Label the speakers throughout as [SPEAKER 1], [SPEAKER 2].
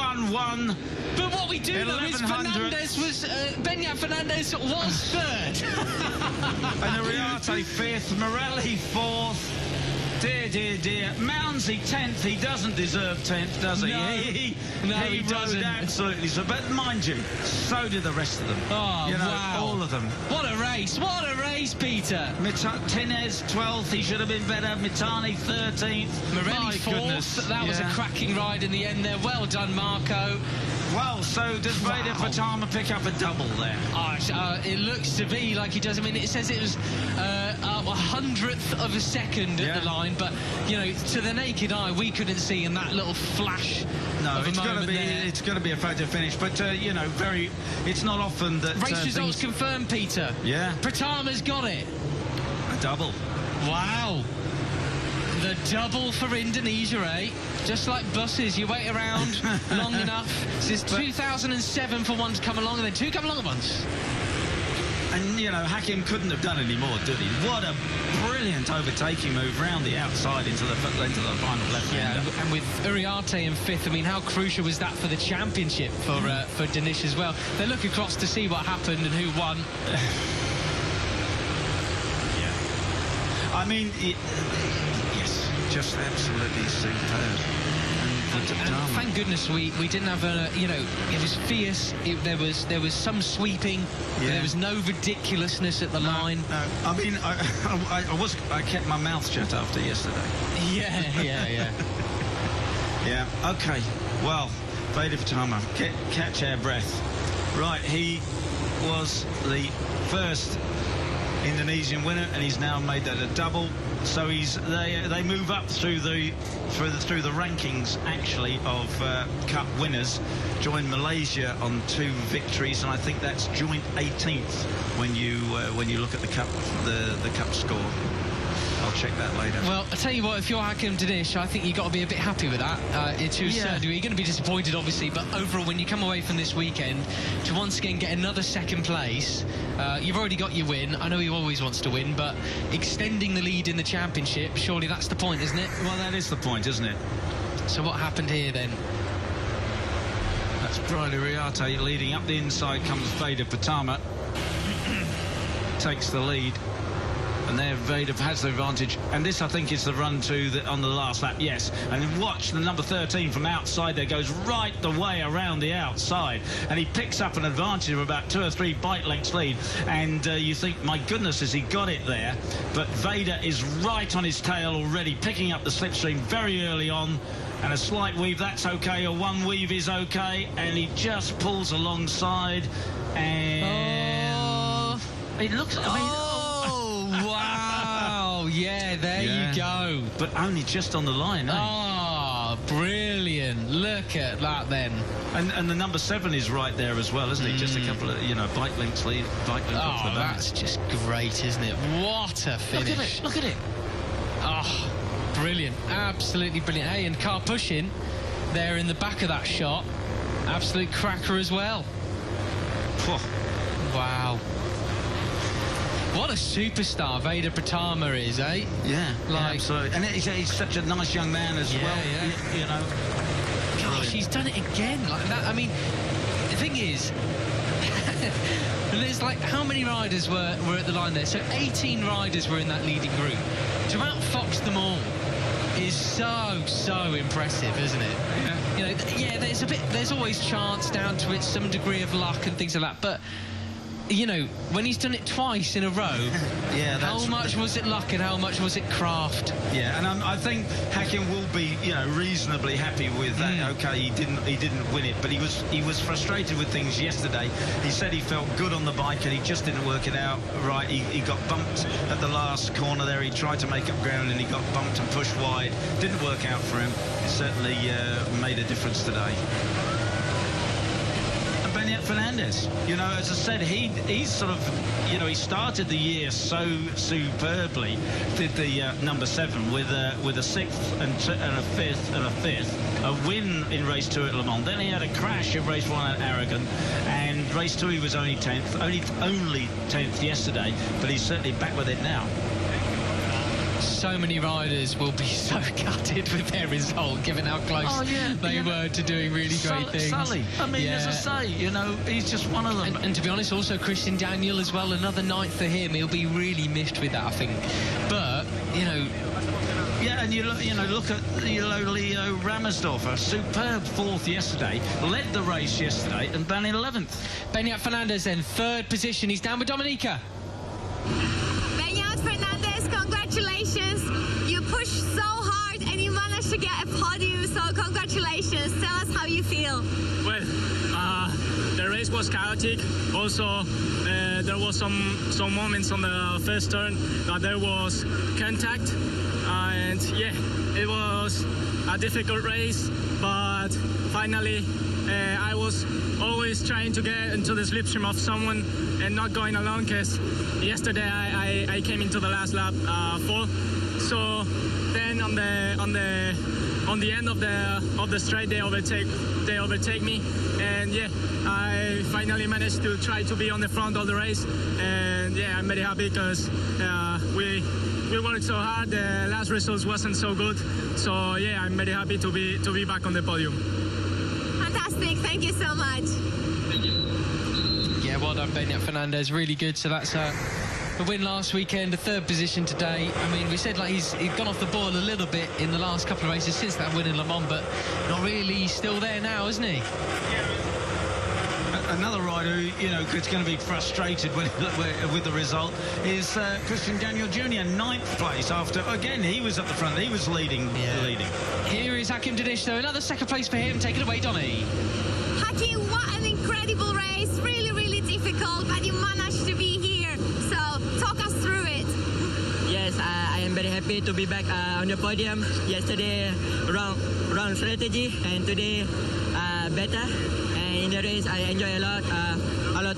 [SPEAKER 1] 1-1.
[SPEAKER 2] But what we do know is Fernandez was Fernandez was third.
[SPEAKER 1] And Ariarte 5th, Morelli 4th. Dear, dear, dear. Mounsey 10th. He doesn't deserve 10th, does he?
[SPEAKER 2] No,
[SPEAKER 1] he
[SPEAKER 2] rode
[SPEAKER 1] doesn't. Absolutely. So, but mind you, so did the rest of them.
[SPEAKER 2] Oh,
[SPEAKER 1] you know,
[SPEAKER 2] wow.
[SPEAKER 1] all of them.
[SPEAKER 2] What a race. What a race, Peter.
[SPEAKER 1] Tinez 12th. He should have been better. Mitani 13th.
[SPEAKER 2] Morelli 4th. That was a cracking ride in the end there. Well done, Marco.
[SPEAKER 1] Well, so does Veda Pratama pick up a double there?
[SPEAKER 2] It looks to be like he does. I mean, it says it was a 100th of a second at the line, but, you know, to the naked eye, we couldn't see in that little flash of a moment there.
[SPEAKER 1] It's going to be a photo finish, but, you know, it's not often that...
[SPEAKER 2] Race results confirmed, Peter.
[SPEAKER 1] Yeah.
[SPEAKER 2] Pratama's got it.
[SPEAKER 1] A double.
[SPEAKER 2] Wow. The double for Indonesia, eh? Just like buses, you wait around long enough. Since 2007 for one to come along, and then two come along at once.
[SPEAKER 1] And, you know, Hakim couldn't have done any more, did he? What a brilliant overtaking move round the outside into the final left.
[SPEAKER 2] Yeah, and with Ariarte in 5th, I mean, how crucial was that for the championship for Danish as well? They look across to see what happened and who won.
[SPEAKER 1] I mean, yes, just absolutely superb. And
[SPEAKER 2] thank goodness we didn't have you know, it was fierce. There was some sweeping. Yeah. There was no ridiculousness at the line.
[SPEAKER 1] No. I mean, I kept my mouth shut after yesterday.
[SPEAKER 2] Yeah.
[SPEAKER 1] Yeah. Okay. Well, Veda Pratama, catch our breath. Right, he was the first Indonesian winner, and he's now made that a double. So they move up through the rankings actually of Cup winners. Join Malaysia on 2 victories, and I think that's joint 18th when you look at the Cup score. I'll check that later.
[SPEAKER 2] Well, I tell you what, if you're Hakim Danish, I think you've got to be a bit happy with that. To a certain degree. You're going to be disappointed, obviously, but overall, when you come away from this weekend to once again get another second place, you've already got your win. I know he always wants to win, but extending the lead in the championship, surely that's the point, isn't it?
[SPEAKER 1] Well, that is the point, isn't it?
[SPEAKER 2] So what happened here, then?
[SPEAKER 1] That's Brian Ariarte leading. Up the inside comes Veda Pratama. Takes the lead. And there Veda has the advantage, and this I think is the run on the last lap. Yes, and watch the number 13 from outside there, goes right the way around the outside, and he picks up an advantage of about 2 or 3 bike lengths lead, and you think, my goodness, has he got it there? But Veda is right on his tail already, picking up the slipstream very early on, and a slight weave, that's okay, or one weave is okay, and he just pulls alongside, and it looks...
[SPEAKER 2] Wow, yeah, there you go.
[SPEAKER 1] But only just on the line, eh?
[SPEAKER 2] Oh, brilliant. Look at that, then.
[SPEAKER 1] And the number 7 is right there as well, isn't he? Just a couple of, you know, bike links off the back.
[SPEAKER 2] That's just great, isn't it? What a finish.
[SPEAKER 1] Look at it.
[SPEAKER 2] Oh, brilliant. Absolutely brilliant. Hey, and car pushing there in the back of that shot. Absolute cracker as well. Wow. What a superstar Veda Pratama is, eh?
[SPEAKER 1] Yeah, absolutely. And he's such a nice young man as well. Yeah. You know.
[SPEAKER 2] Gosh, he's done it again like that. I mean, the thing is, there's like, how many riders were at the line there? So 18 riders were in that leading group. To outfox them all is so impressive, isn't it? Yeah. You know, there's always chance down to it, some degree of luck and things like that, but you know, when he's done it twice in a row, how much was it luck and how much was it craft?
[SPEAKER 1] Yeah, and I think Hakim will be, you know, reasonably happy with that. Okay, he didn't win it, but he was frustrated with things yesterday. He said he felt good on the bike and he just didn't work it out right. He got bumped at the last corner there. He tried to make up ground and he got bumped and pushed wide. Didn't work out for him. It certainly made a difference today. Fernandez, you know, as I said, he's sort of, you know, he started the year so superbly. Did the number 7 with a 6th and a 5th and a 5th, a win in race 2 at Le Mans. Then he had a crash in race 1 at Aragon, and race 2 he was only 10th, only 10th yesterday, but he's certainly back with it now.
[SPEAKER 2] so many riders will be so gutted with their result, given how close they were to doing really great things.
[SPEAKER 1] Sully, I mean, as I say, you know, he's just one of them.
[SPEAKER 2] And to be honest, also Christian Daniel as well, another ninth for him. He'll be really miffed with that, I think. But, you know...
[SPEAKER 1] Yeah, and you look at Leo Ramersdorff, a superb fourth yesterday, led the race yesterday, and then 11th.
[SPEAKER 2] Beñat Fernandez then, third position. He's down with Dominica.
[SPEAKER 3] Beñat Fernandez, congratulations. You pushed so hard and you managed to get a podium, so congratulations. Tell us how you feel.
[SPEAKER 4] Well, the race was chaotic. Also, there was some moments on the first turn that there was contact. And yeah, it was a difficult race, but finally I was always trying to get into the slipstream of someone and not going along, because yesterday I came into the last lap full. So then on the end of the straight they overtake me, and yeah, I finally managed to try to be on the front of the race. And yeah, I'm very happy because we worked so hard. The last results wasn't so good, so yeah, I'm very happy to be back on the podium.
[SPEAKER 3] Fantastic, thank you so much.
[SPEAKER 2] Yeah, well done, Beñat Fernandez, really good. So that's the win last weekend, the third position today. I mean, we said like he's gone off the boil a little bit in the last couple of races since that win in Le Mans, but not really. He's still there now, isn't he?
[SPEAKER 1] Another rider who, you know, is going to be frustrated with the result is Christian Daniel Jr., 9th place after, again, he was at the front, he was leading.
[SPEAKER 2] Here is Hakim Danish, though, another second place for him. Take it away, Donny.
[SPEAKER 3] Hakim, what an incredible race. Really, really difficult, but you managed to be here. So talk us through it.
[SPEAKER 5] Yes, I am very happy to be back on the podium. Yesterday, wrong strategy, and today, better. In the race, I enjoy a lot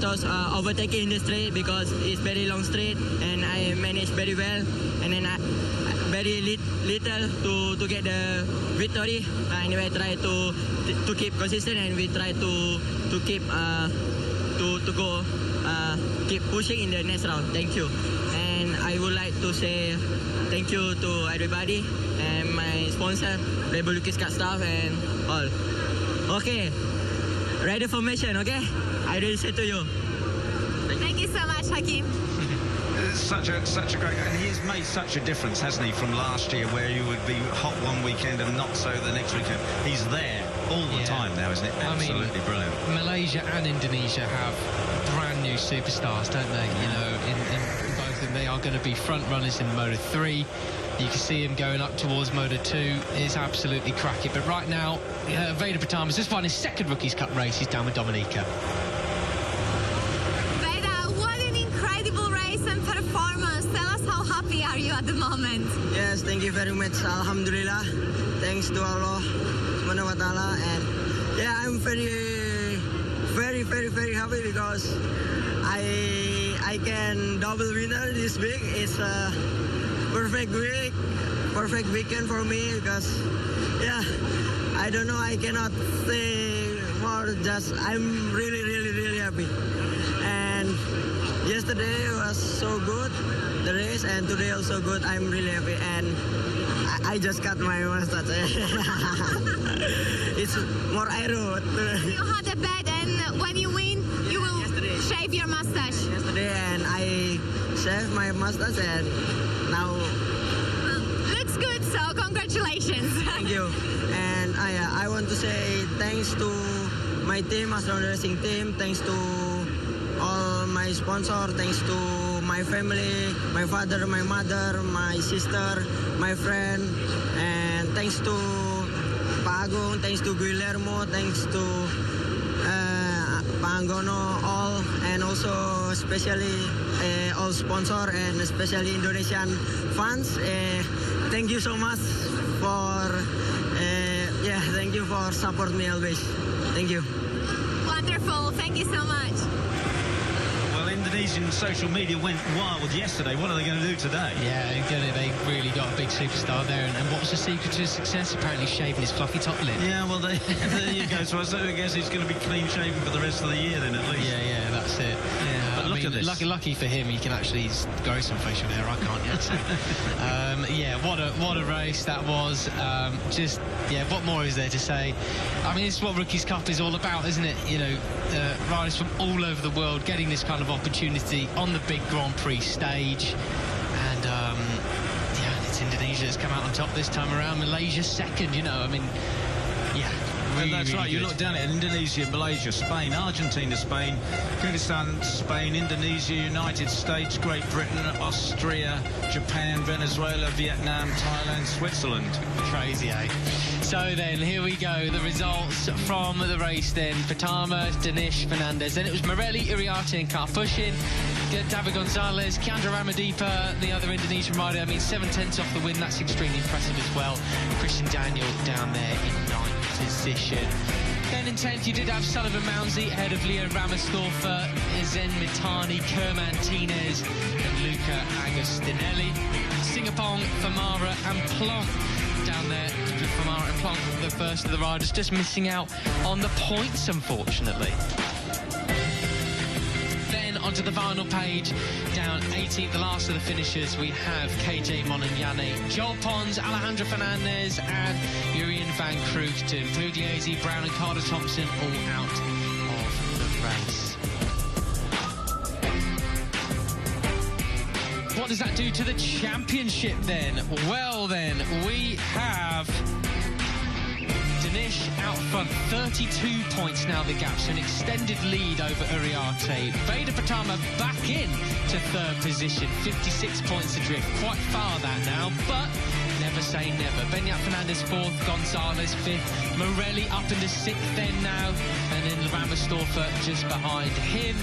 [SPEAKER 5] of overtaking in the straight because it's very long straight, and I managed very well. And then very little to get the victory. Anyway, try to keep consistent, and we try to keep keep pushing in the next round. Thank you. And I would like to say thank you to everybody and my sponsor, Rebel Lucas Cut Staff, and all. Okay. Rider formation, okay? I really say to you.
[SPEAKER 3] Thank you so much, Hakim.
[SPEAKER 1] Such a great, and he's made such a difference, hasn't he, from last year where you would be hot one weekend and not so the next weekend. He's there all the time now, isn't it? Absolutely brilliant.
[SPEAKER 2] Malaysia and Indonesia have brand new superstars, don't they? You know, in both of them, they are going to be front runners in Moto 3. You can see him going up towards Moto 2. It's absolutely cracking. But right now, Veda Pratama's just won his second Rookies Cup race. He's down with Dominica.
[SPEAKER 3] Veda, what an incredible race and performance. Tell us how happy are you at the moment?
[SPEAKER 5] Yes, thank you very much. Alhamdulillah. Thanks to Allah Subhanahu wa Ta'ala. And yeah, I'm very happy because I can double winner this week. It's a perfect weekend for me because yeah, I don't know, I cannot say more, just I'm really happy. And yesterday was so good, the race, and today also good. I'm really happy, and I just cut my mustache. It's more aero.
[SPEAKER 3] You had a bet, and when you win, you will shave your mustache.
[SPEAKER 5] Yesterday, and I shaved my mustache, and now
[SPEAKER 3] looks good, so congratulations.
[SPEAKER 5] Thank you. And I want to say thanks to my team, Astron Racing team, thanks to all my sponsors, thanks to my family, my father, my mother, my sister, my friend, and thanks to Pak Agung, thanks to Guillermo, thanks to Pak Anggono, all, and also especially all sponsor and especially Indonesian fans. Thank you so much for thank you for support me always. Thank you.
[SPEAKER 3] Wonderful. Thank you so much.
[SPEAKER 1] Well, Indonesian social media went wild yesterday. What are they going to do today?
[SPEAKER 2] Yeah, they really got a big superstar there. And what was the secret to his success? Apparently shaving his fluffy top lip.
[SPEAKER 1] Yeah, well, there you go. So I guess he's going to be clean shaven for the rest of the year then, at least.
[SPEAKER 2] Yeah, that's it.
[SPEAKER 1] Yeah, but look at this.
[SPEAKER 2] Lucky for him, he can actually grow some facial hair. I can't yet. So. Yeah, what a race that was. What more is there to say? I mean, it's what Rookies Cup is all about, isn't it? You know, riders from all over the world getting this kind of opportunity on the big Grand Prix stage. And, it's Indonesia that's come out on top this time around. Malaysia second, you know. I mean, yeah.
[SPEAKER 1] Really, that's
[SPEAKER 2] really
[SPEAKER 1] right.
[SPEAKER 2] good.
[SPEAKER 1] You look down at Indonesia, Malaysia, Spain, Argentina, Spain, Kyrgyzstan, Spain, Indonesia, United States, Great Britain, Austria, Japan, Venezuela, Vietnam, Thailand, Switzerland.
[SPEAKER 2] Crazy, eh? So then, here we go. The results from the race then. Pratama, Danish, Fernandez. Then it was Morelli, Iriarte and Karpushin. David Gonzalez, Kiandra Ramadipa, the other Indonesian rider. I mean, 7/10 off the win. That's extremely impressive as well. Christian Daniel down there in 9th position. Then in 10th, you did have Sullivan Mounsey ahead of Leo Ramastorfer, Zen Mitani, Kerman Tinez and Luca Agostinelli. Singapong, Famara and Plonk down there. Famara and Plonk, the first of the riders, just missing out on the points, unfortunately. Onto the final page, down 18th, the last of the finishers, we have KJ Monignane, Joel Pons, Alejandro Fernandez and Urian van Kroogten. Pugliese, Brown and Carter Thompson all out of the race. What does that do to the championship then? Well then, we have Danish out front, 32 points now the gap, so an extended lead over Iriarte. Veda Pratama back in to 3rd position, 56 points adrift, quite far that now, but never say never. Benyat Fernandez 4th, Gonzalez 5th, Morelli up into 6th then now, and then Ramastorfer just behind him.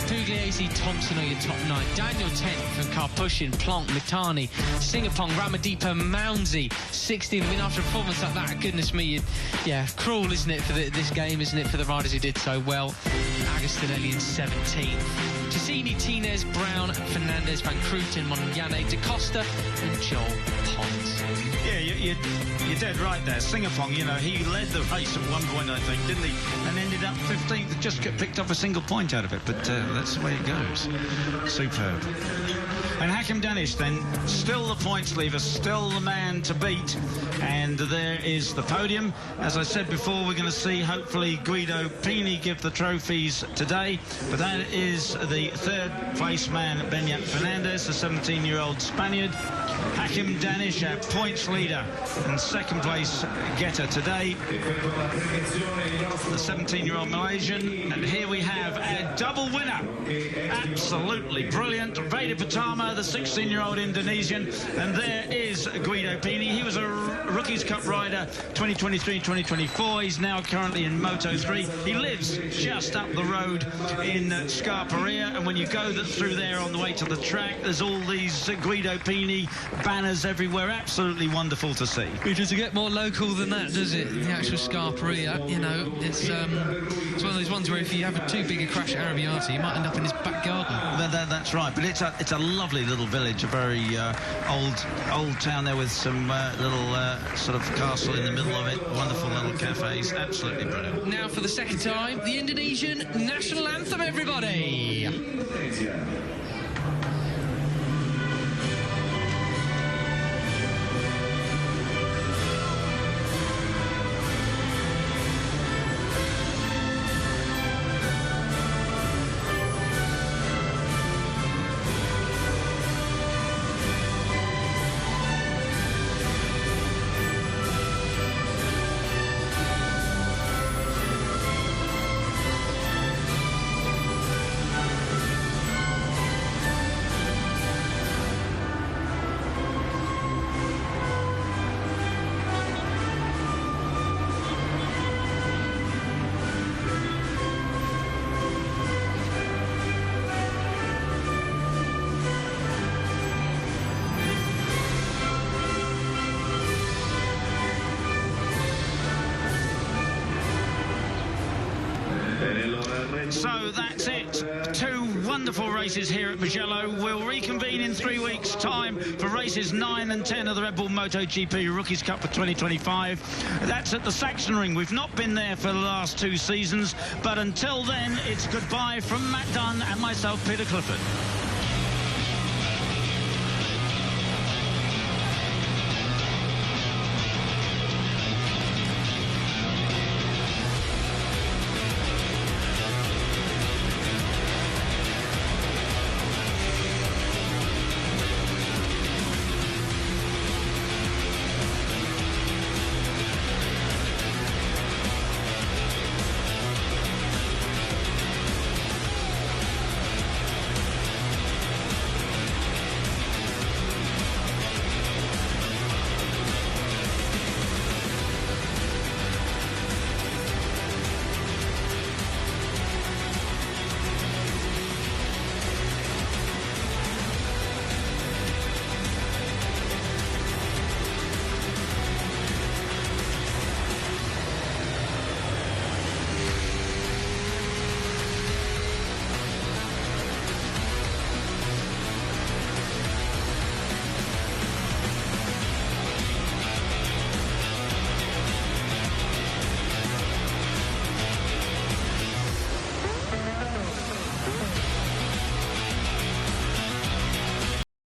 [SPEAKER 2] Pugliese, Thompson are your top 9. Daniel 10th from Karpushin, Plonk, Mitani, Singapong, Ramadipa, Mounsey 16th. I mean, after a performance like that, goodness me, cruel, isn't it, for this game, isn't it, for the riders who did so well. Agostinelli in 17th. Tassini, Tinez, Brown, Fernandez, Van Kroogten, Monignane, Da Costa and Joel Pons.
[SPEAKER 1] Yeah, you're dead right there. Singapong, you know, he led the race at one point, I think, didn't he? And ended up 15th, just picked up a single point out of it, but that's the way it goes. Superb. And Hakim Danish then, still the points leader, still the man to beat. And there is the podium. As I said before, we're going to see, hopefully, Guido Pini give the trophies today. But that is the 3rd place man, Benyat Fernandez, the 17-year-old Spaniard. Hakim Danish, our points leader, and 2nd place getter today, the 17-year-old Malaysian. And here we have our double winner. Absolutely brilliant. Veda Pratama, the 16-year-old Indonesian. And there is Guido Pini. He was a Rookies Cup rider 2023-2024. He's now currently in Moto3. He lives just up the road in Scarparia. And when you go through there on the way to the track, there's all these Guido Pini banners everywhere. Absolutely wonderful to see.
[SPEAKER 2] It doesn't get more local than that, does it? The actual Scarparia, you know, it's one of those ones where if you have too big a crash at Iriarte, you might end up in his back garden.
[SPEAKER 1] That's right, but it's a lovely little village, a very old town there with some little sort of castle in the middle of it. Wonderful little cafes. Absolutely brilliant.
[SPEAKER 2] Now for the second time, the Indonesian national anthem, everybody.
[SPEAKER 1] So that's it. 2 wonderful races here at Mugello. We'll reconvene in 3 weeks' time for races 9 and 10 of the Red Bull MotoGP Rookies Cup for 2025. That's at the Saxon Ring. We've not been there for the last 2 seasons, but until then, it's goodbye from Matt Dunn and myself, Peter Clifford.